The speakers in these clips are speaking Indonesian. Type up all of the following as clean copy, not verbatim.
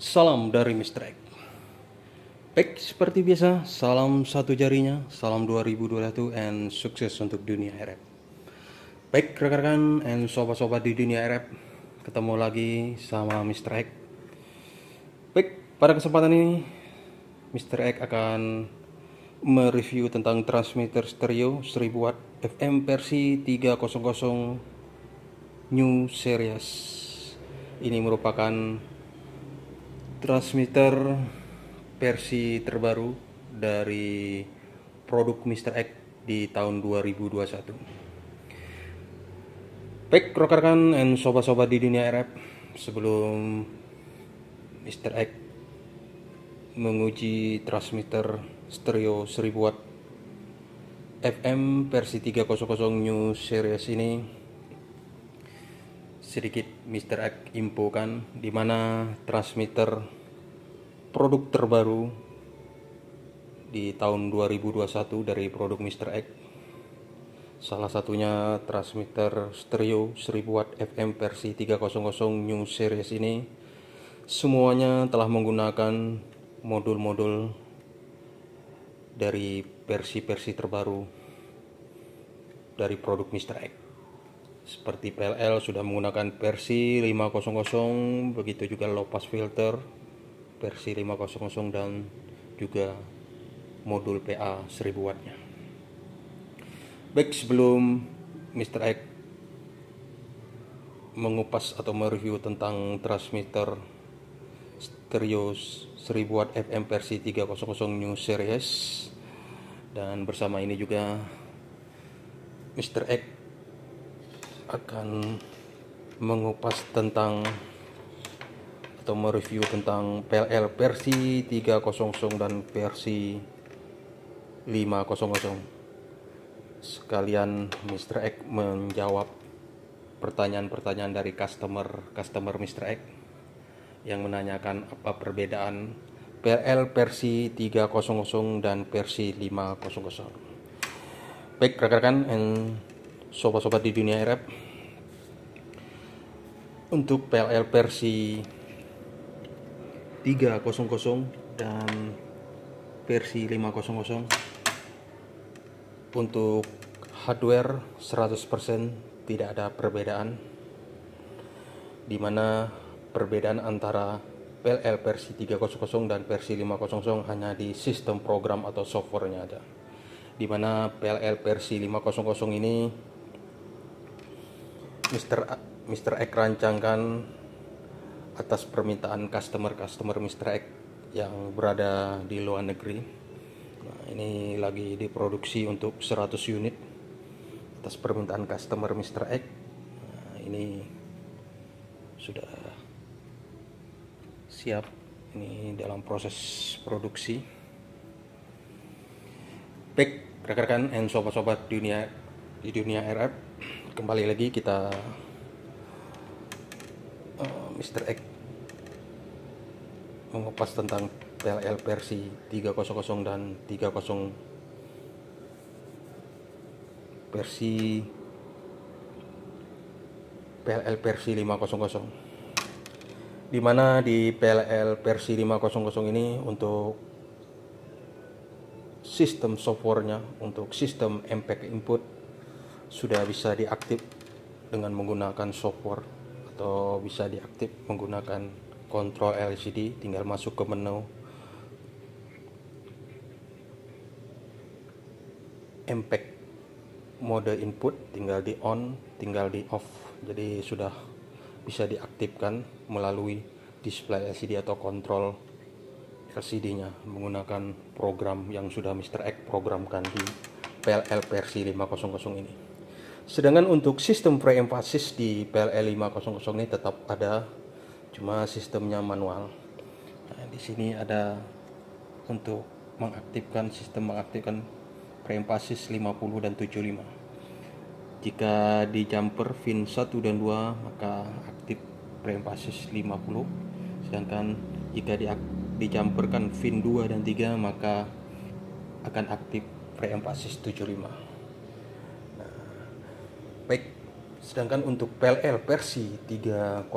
Salam dari Mr. X. Baik, seperti biasa, salam satu jarinya, salam 2021, and sukses untuk dunia RF. Baik, rekan-rekan and sobat-sobat di dunia RF, ketemu lagi sama Mr. X. Baik, pada kesempatan ini, Mr. X akan mereview tentang transmitter stereo 1000 watt FM versi 300 New Series. Ini merupakan transmitter versi terbaru dari produk Mr. X di tahun 2021. Baik, rekan-rekan dan sobat-sobat di dunia RF, sebelum Mr. X menguji transmitter stereo 1000 watt FM versi 300 New Series ini, sedikit Mr. X infokan di mana transmitter produk terbaru di tahun 2021 dari produk Mr. X. Salah satunya transmitter stereo 1000 watt FM versi 300 New Series ini semuanya telah menggunakan modul-modul dari versi-versi terbaru dari produk Mr. X. Seperti PLL sudah menggunakan versi 500, begitu juga low pass filter versi 500 dan juga modul PA 1000 wattnya. Baik, sebelum Mr. X mengupas atau mereview tentang transmitter stereo 1000 watt FM versi 300 New Series, dan bersama ini juga Mr. X akan mengupas tentang atau mereview tentang PLL versi 300 dan versi 500. Sekalian Mr. X menjawab pertanyaan-pertanyaan dari customer Mr. X yang menanyakan apa perbedaan PLL versi 300 dan versi 500. Baik, rekan-rekan dan sobat-sobat di dunia RF, untuk PLL versi 300 dan versi 500 untuk hardware 100% tidak ada perbedaan, di mana perbedaan antara PLL versi 300 dan versi 500 hanya di sistem program atau softwarenya ada, di mana PLL versi 500 ini Mr. X rancangkan atas permintaan customer Mr. X yang berada di luar negeri. Nah, ini lagi diproduksi untuk 100 unit atas permintaan customer Mr. X. Nah, ini sudah siap, ini dalam proses produksi. Baik, rekan-rekan dan sobat-sobat di dunia RF, kembali lagi kita Mr. X mengupas tentang PLL versi 300 dan 30 versi PLL versi 500, di mana di PLL versi 500 ini untuk sistem softwarenya, untuk sistem MPEG input sudah bisa diaktif dengan menggunakan software atau bisa diaktif menggunakan kontrol LCD. Tinggal masuk ke menu MPEG mode input, tinggal di on, tinggal di off. Jadi sudah bisa diaktifkan melalui display LCD atau kontrol LCD-nya menggunakan program yang sudah Mr. X programkan di PLL versi 500 ini. Sedangkan untuk sistem preemphasis di PLL 500 ini tetap ada, cuma sistemnya manual. Nah, di sini ada untuk mengaktifkan preemphasis 50 dan 75. Jika di jumper pin 1 dan 2 maka aktif preemphasis 50, sedangkan jika dijumperkan pin 2 dan 3 maka akan aktif preemphasis 75. Nah, baik, sedangkan untuk PLL versi 300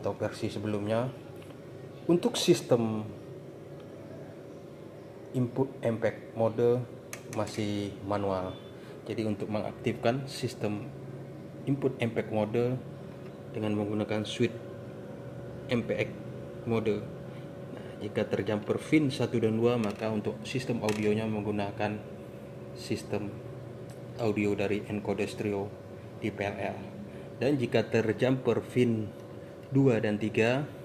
atau versi sebelumnya Untuk sistem input MPEG mode masih manual. Jadi untuk mengaktifkan sistem input MPEG mode dengan menggunakan switch MPEG mode. Nah, jika terjumper VIN 1 dan 2, maka untuk sistem audionya menggunakan sistem audio dari encoder stereo di PLL. Dan jika terjumper VIN 2 dan 3,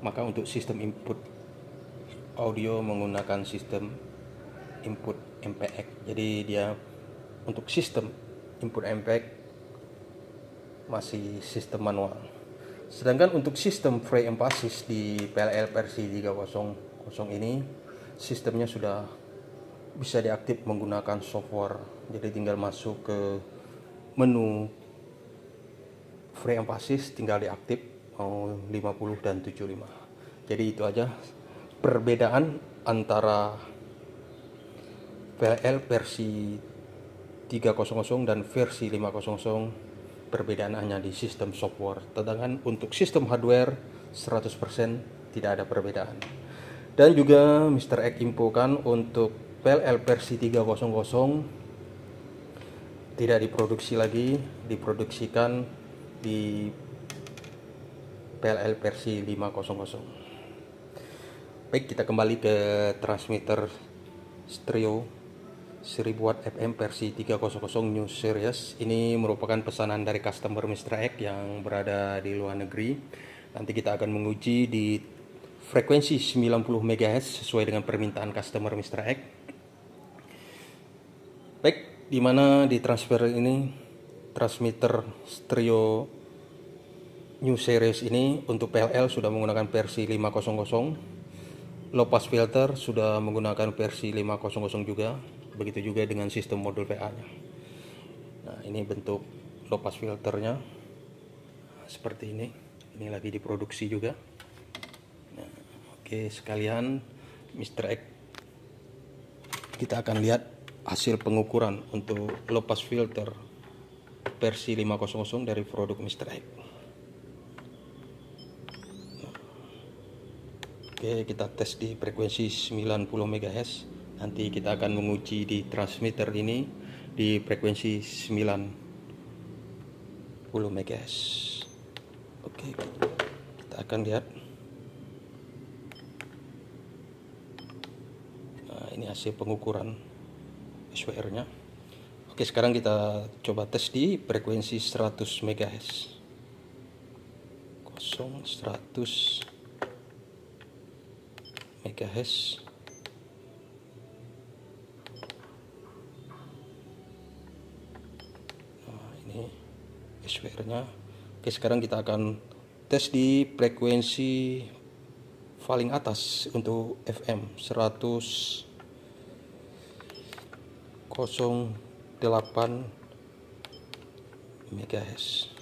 maka untuk sistem input audio menggunakan sistem input MPEG. Jadi dia untuk sistem input MPEG masih sistem manual. Sedangkan untuk sistem Free Emphasis di PLL versi 3.0 ini sistemnya sudah bisa diaktif menggunakan software. Jadi tinggal masuk ke menu Free Emphasis, tinggal diaktif mau 50 dan 75. Jadi itu aja perbedaan antara PLL versi 3.0 dan versi 5.0. Perbedaan hanya di sistem software. Sedangkan untuk sistem hardware 100% tidak ada perbedaan. Dan juga Mr. X infokan untuk PLL versi 3.0 tidak diproduksi lagi, diproduksikan di PLL versi 5.0. Baik, kita kembali ke transmitter stereo 1000 watt FM versi 3.0 New Series. Ini merupakan pesanan dari customer Mr. X yang berada di luar negeri. Nanti kita akan menguji di frekuensi 90 MHz sesuai dengan permintaan customer Mr. X. Baik, di mana di transmitter ini, transmitter stereo New Series ini untuk PLL sudah menggunakan versi 5.0. Low pass filter sudah menggunakan versi 5.0 juga. Begitu juga dengan sistem modul PA-nya. Nah, ini bentuk low pass filternya seperti ini. Ini lagi diproduksi juga. Nah, oke sekalian, Mr. X, kita akan lihat hasil pengukuran untuk low pass filter versi 5.0 dari produk Mr. X. Oke, kita tes di frekuensi 90 MHz. Nanti kita akan menguji di transmitter ini di frekuensi 90 MHz. Oke, kita akan lihat. Nah, ini hasil pengukuran SWR-nya. Oke, sekarang kita coba tes di frekuensi 100 MHz. 100 MHz. SWR-nya. Oke, sekarang kita akan tes di frekuensi paling atas untuk FM 100.8 MHz.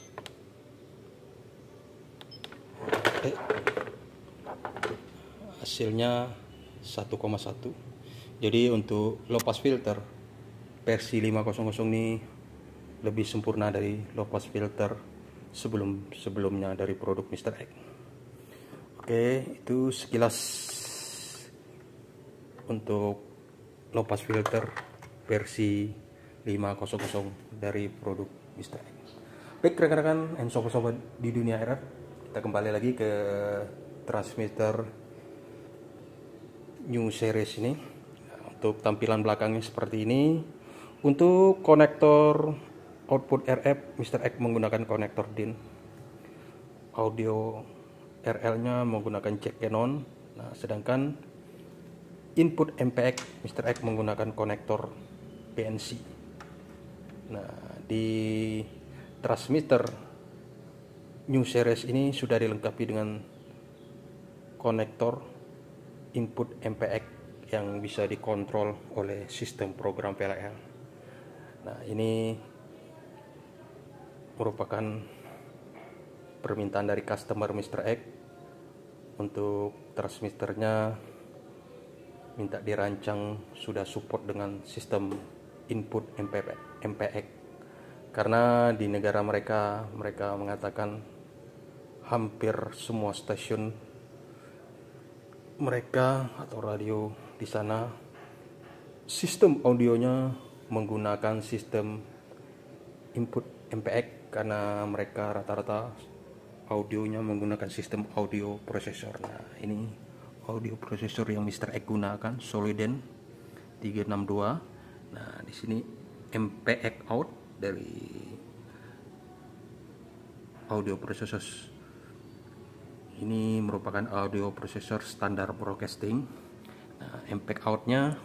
Hasilnya 1,1. Jadi untuk low pass filter versi 5.0 ini lebih sempurna dari low pass filter sebelumnya dari produk Mr. X. Oke, itu sekilas untuk low pass filter versi 5.0 dari produk Mr. X. Baik rekan-rekan dan sobat-sobat di dunia RF, kita kembali lagi ke transmitter New Series ini. Untuk tampilan belakangnya seperti ini. Untuk konektor output RF, Mr. X menggunakan konektor DIN. Audio RL-nya menggunakan jack Canon. Nah, sedangkan input MPEG, Mr. X menggunakan konektor PNC. Nah, di transmitter New Series ini sudah dilengkapi dengan konektor input MPEG yang bisa dikontrol oleh sistem program PLL. Nah, ini merupakan permintaan dari customer Mr. X untuk transmitternya minta dirancang sudah support dengan sistem input MPEG karena di negara mereka mengatakan hampir semua stasiun mereka atau radio di sana sistem audionya menggunakan sistem input MPX, karena mereka rata-rata audionya menggunakan sistem audio processor. Nah, ini audio processor yang Mr. X gunakan, Soliden 362. Nah, di sini MPX out dari audio processor. Ini merupakan audio processor standar broadcasting. Nah, MPEG outnya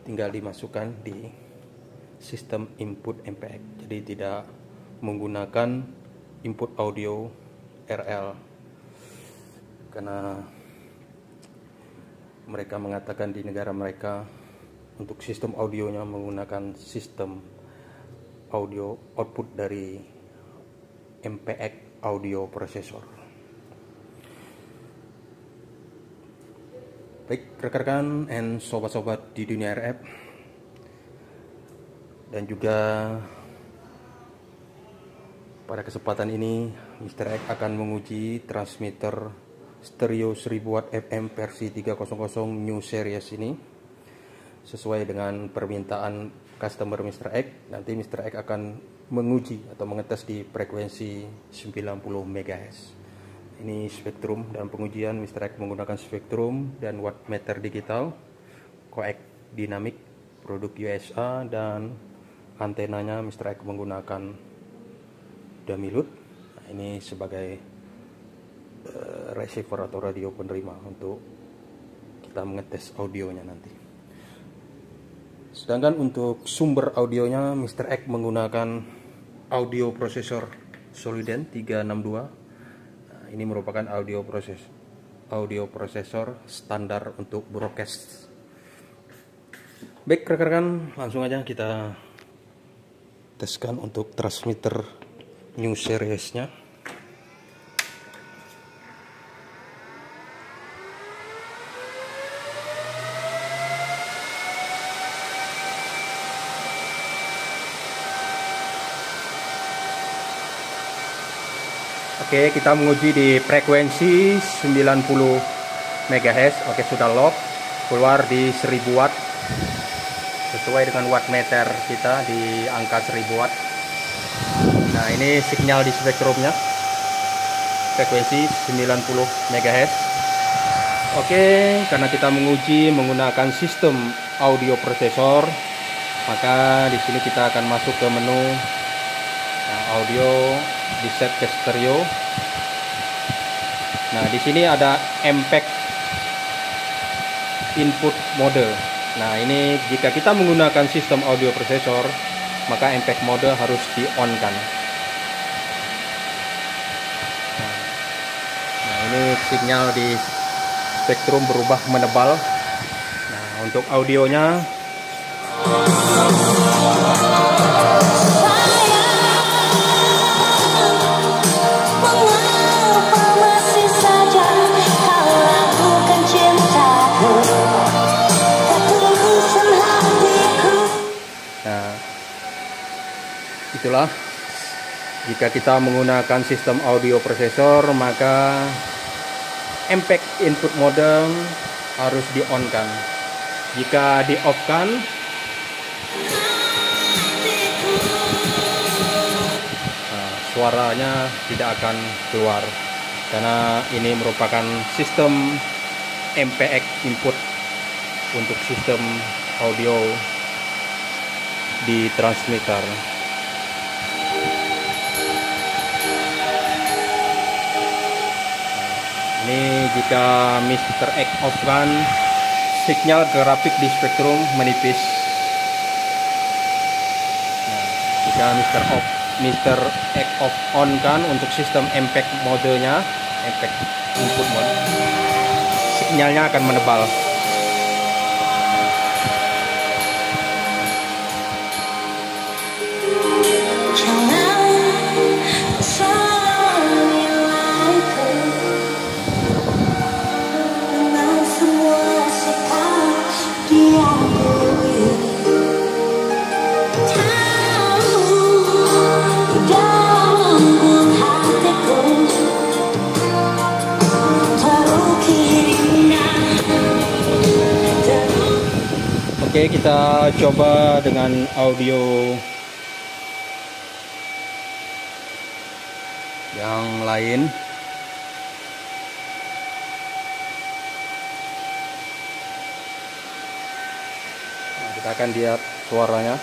tinggal dimasukkan di sistem input MPEG, jadi tidak menggunakan input audio RL, karena mereka mengatakan di negara mereka untuk sistem audionya menggunakan sistem audio output dari MPEG audio processor. Baik rekan-rekan and sobat-sobat di dunia RF, dan juga pada kesempatan ini Mr. X akan menguji transmitter stereo 1000 watt FM versi 300 new series ini sesuai dengan permintaan customer Mr. X. Nanti Mr. X akan menguji atau mengetes di frekuensi 90 MHz. Ini spektrum dan pengujian Mr. X menggunakan spektrum dan wattmeter digital, coax dinamik produk USA, dan antenanya Mr. X menggunakan Damilut. Nah, ini sebagai receiver atau radio penerima untuk kita mengetes audionya nanti. Sedangkan untuk sumber audionya Mr. X menggunakan audio processor Soliden 362. Ini merupakan audio processor standar untuk broadcast. Baik rekan-rekan, langsung aja kita teskan untuk transmitter new series-nya. Oke, kita menguji di frekuensi 90 MHz. Oke, sudah lock, keluar di 1000 watt sesuai dengan wattmeter kita di angka 1000 watt. Nah, ini sinyal di spektrumnya, frekuensi 90 MHz. Oke, karena kita menguji menggunakan sistem audio processor, maka di sini kita akan masuk ke menu. Nah, audio di set ke stereo. Nah, di sini ada MPEG input mode. Nah, ini jika kita menggunakan sistem audio processor, maka MPEG mode harus di-on-kan. Nah, ini sinyal di spektrum berubah menebal. Nah, untuk audionya itulah, jika kita menggunakan sistem audio processor, maka MPEG input mode harus di-on-kan. Jika di-off-kan, suaranya tidak akan keluar, karena ini merupakan sistem MPEG input untuk sistem audio di transmitter. Ini jika Mr. X off-kan, sinyal grafik di spektrum menipis. Nah, jika Mr. X off on kan untuk sistem MPEG modenya, MPEG input mode, sinyalnya akan menebal. Oke, kita coba dengan audio yang lain. Nah, kita akan lihat suaranya.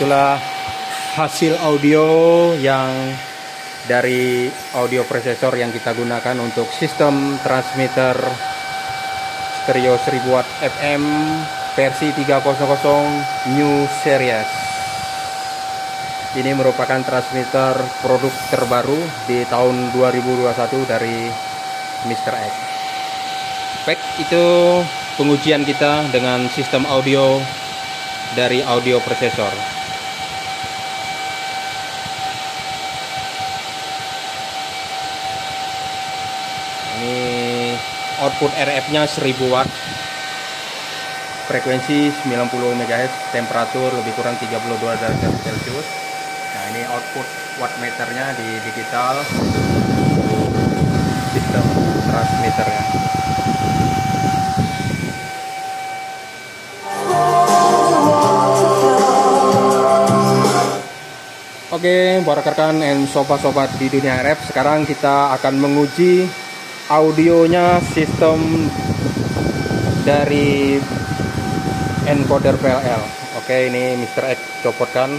Itulah hasil audio yang dari audio processor yang kita gunakan untuk sistem transmitter stereo 1000 watt FM versi 300 New Series. Ini merupakan transmitter produk terbaru di tahun 2021 dari Mr. X. Baik, itu pengujian kita dengan sistem audio dari audio processor. Ini output RF-nya 1000 watt, frekuensi 90 MHz, temperatur lebih kurang 32 derajat Celcius. Nah, ini output wattmeternya di digital sistem transmitternya. Oke, para rekan dan sobat-sobat di dunia RF, sekarang kita akan menguji audionya sistem dari encoder PLL. Oke, ini Mr. X copotkan.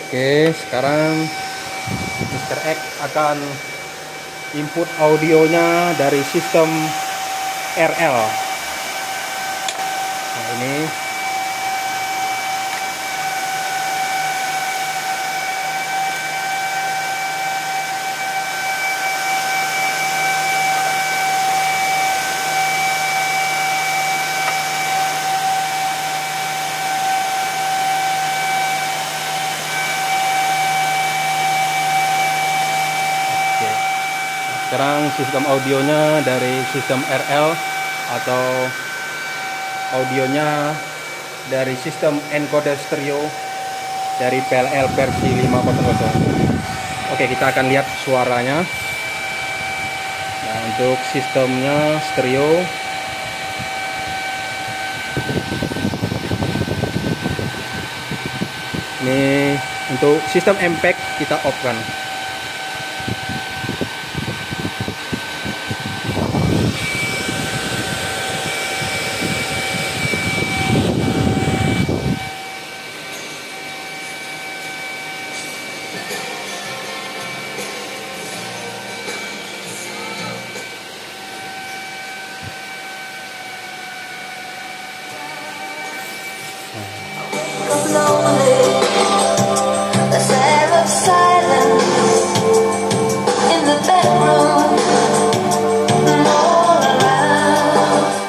Oke, sekarang Mr. X akan input audionya dari sistem RL. Nah, ini sekarang sistem audionya dari sistem RL atau audionya dari sistem encoder stereo dari PLL versi 500. Oke, kita akan lihat suaranya. Nah, untuk sistemnya stereo. Ini untuk sistem MPEG kita off kan.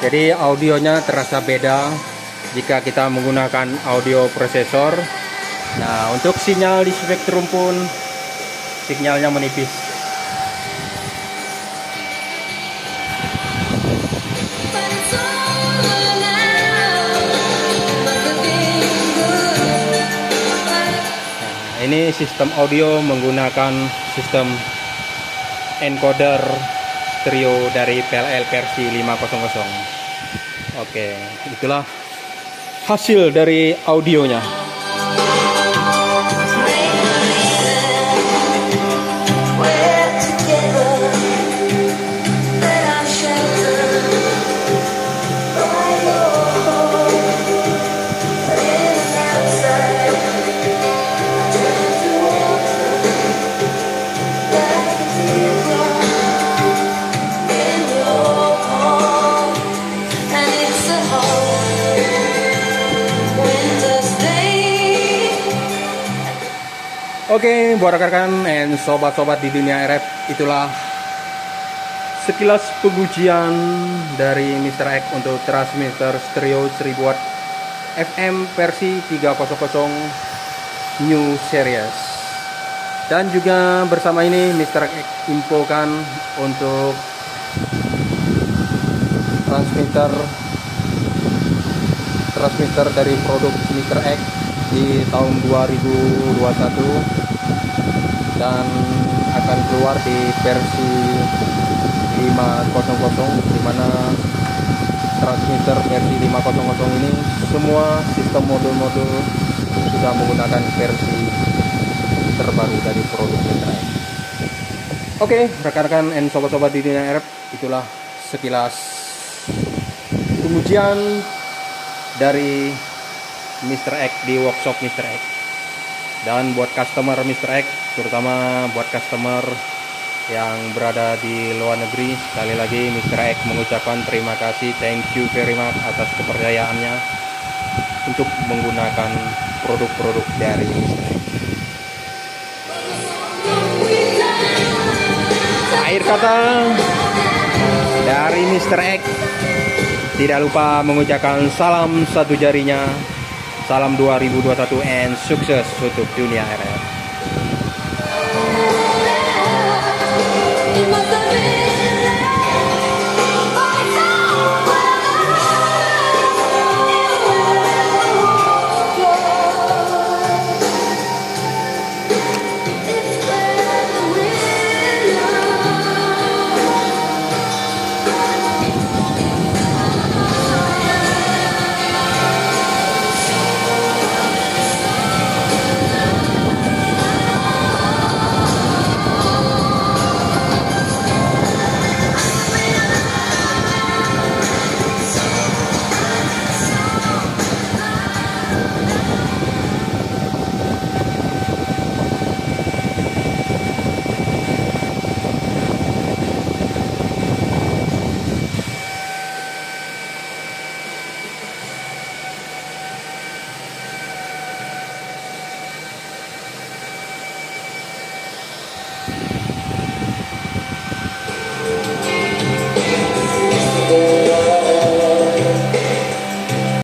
Jadi audionya terasa beda jika kita menggunakan audio processor. Nah, untuk sinyal di spektrum pun sinyalnya menipis. Ini sistem audio menggunakan sistem encoder stereo dari PLL versi 500. Oke, itulah hasil dari audionya. Oke, buat rekan-rekan dan sobat-sobat di dunia RF, itulah sekilas pengujian dari Mr. X untuk transmitter stereo 1000 watt FM versi 300 New Series. Dan juga bersama ini Mr. X infokan untuk transmitter dari produk Mr. X di tahun 2021 dan akan keluar di versi 500, di mana transmitter versi 500 ini semua sistem modul-modul sudah menggunakan versi terbaru dari produk Mr. X. Oke, rekan-rekan dan sobat-sobat di dunia RF, itulah sekilas pengujian dari Mr. X di workshop Mr. X. Dan buat customer Mr. X, terutama buat customer yang berada di luar negeri, sekali lagi Mr. X mengucapkan terima kasih, thank you very much atas kepercayaannya untuk menggunakan produk-produk dari Mr. X. Akhir kata dari Mr. X, tidak lupa mengucapkan salam satu jarinya, salam 2021 and sukses untuk dunia RF.